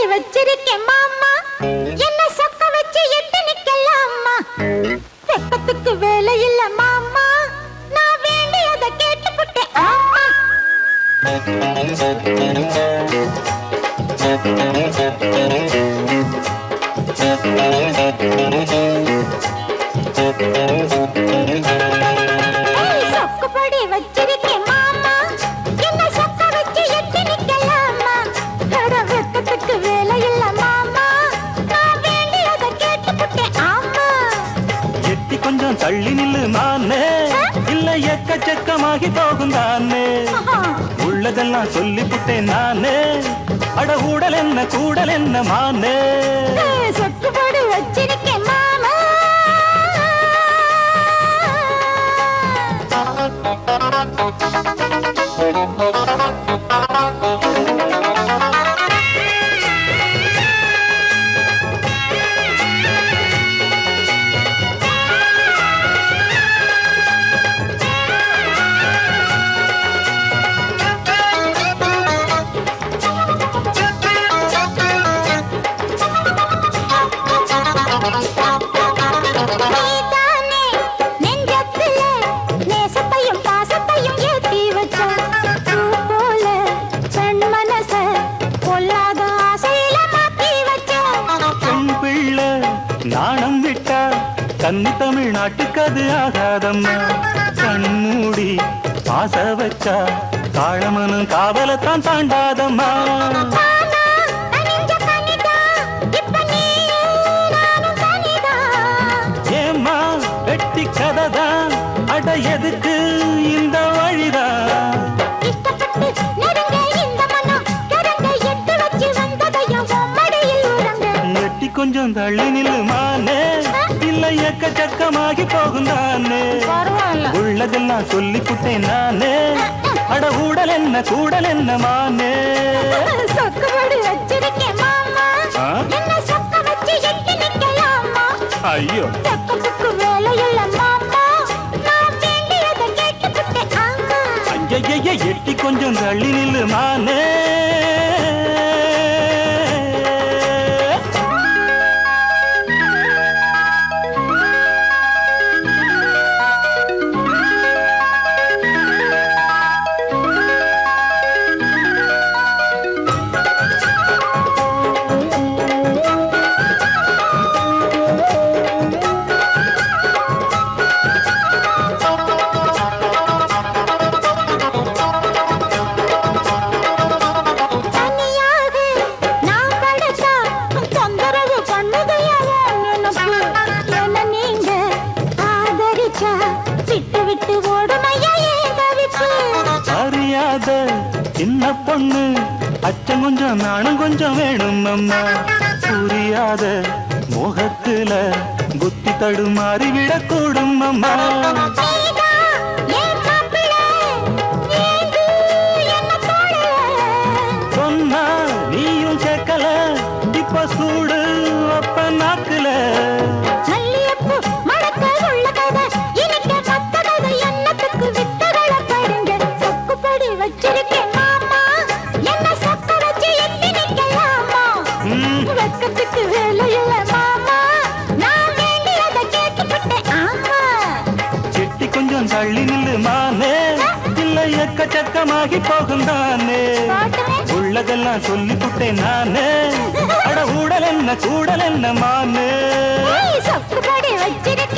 சொக்குபடி வச்சிருக்கேன் மாமா, என்ன சொக்க வச்சு எட்டு நிக்கலாமா? வெப்பத்துக்கு வேலை இல்ல மாமா, நான் வேண்டியதை கேட்டுப்புட்டேன் ஆமா. சொக்குபடி வச்சிருக்கேன் மாமா, என்ன சொக்க வச்சு எட்டு நிக்கலாமா? வெப்பத்துக்கு வேலை இல்ல மாமா, நான் வேண்டியதை கேட்டுப்புட்டேன் ஆமா. எட்டி கொஞ்சம் தள்ளி நில்லு மானே, இல்ல எக்கச்சக்கமாகி போகும் தானே. உள்ளதெல்லாம் சொல்லிப்புட்டேன் நானே, அட ஊடல் என்ன கூடல் என்ன மானே. சொக்குபடி வச்சிருக்கேன் மாமா. நாணம் விட்டா கன்னி தமிழ்நாட்டுக்கு அது ஆகாதம்மா. கண்மூடி பாச வச்சா காளமனும் காவலத்தான் தாண்டாதம்மா. ஏம்மா வெட்டி கதைதான், அட எதுக்கு இந்த வழிதான்? எட்டி கொஞ்சம் தள்ளி நில்லு மானே, இல்ல எக்கச்சக்கமாகி போகும் தானே. உள்ளதெல்லாம் சொல்லிப்புட்டேன் நானே, அட ஊடல் என்ன கூடல் என்ன மானே. சொக்குபடி வச்சிருக்கேன் மாமா, என்ன சொக்க வச்சு எட்டி நிக்கலாமா? ஐயோ சொக்கத்துக்கு வேலை இல்ல மாமா, நான் வேண்டியதை கேட்டுப்புட்டேன் ஆமா. ஐய எட்டி கொஞ்சம் தள்ளி நில்லு மானே. சின்ன பொண்ணு அச்சம் கொஞ்சம் நானும் கொஞ்சம் வேணும் அம்மா. புரியாத முகத்துல புத்தி தடுமாறி விடக்கூடும் அம்மா. சொன்னா நீயும் கேட்கல, இப்ப சூடு அப்ப நாக்குல. வெக்கத்துக்கு வேலை இல்ல மாமா, நான் வேண்டியதை கேட்டுப்புட்டேன் ஆமா. செட்டி கொஞ்சம் தள்ளி நில்லு மானே, இல்ல எக்கச்சக்கமாகி போகும் தானே. உள்ளதெல்லாம் சொல்லிப்புட்டேன் நானே, அட ஊடல் என்ன கூடல் என்ன மானே. சொக்குபடி வச்சிருக்கேன்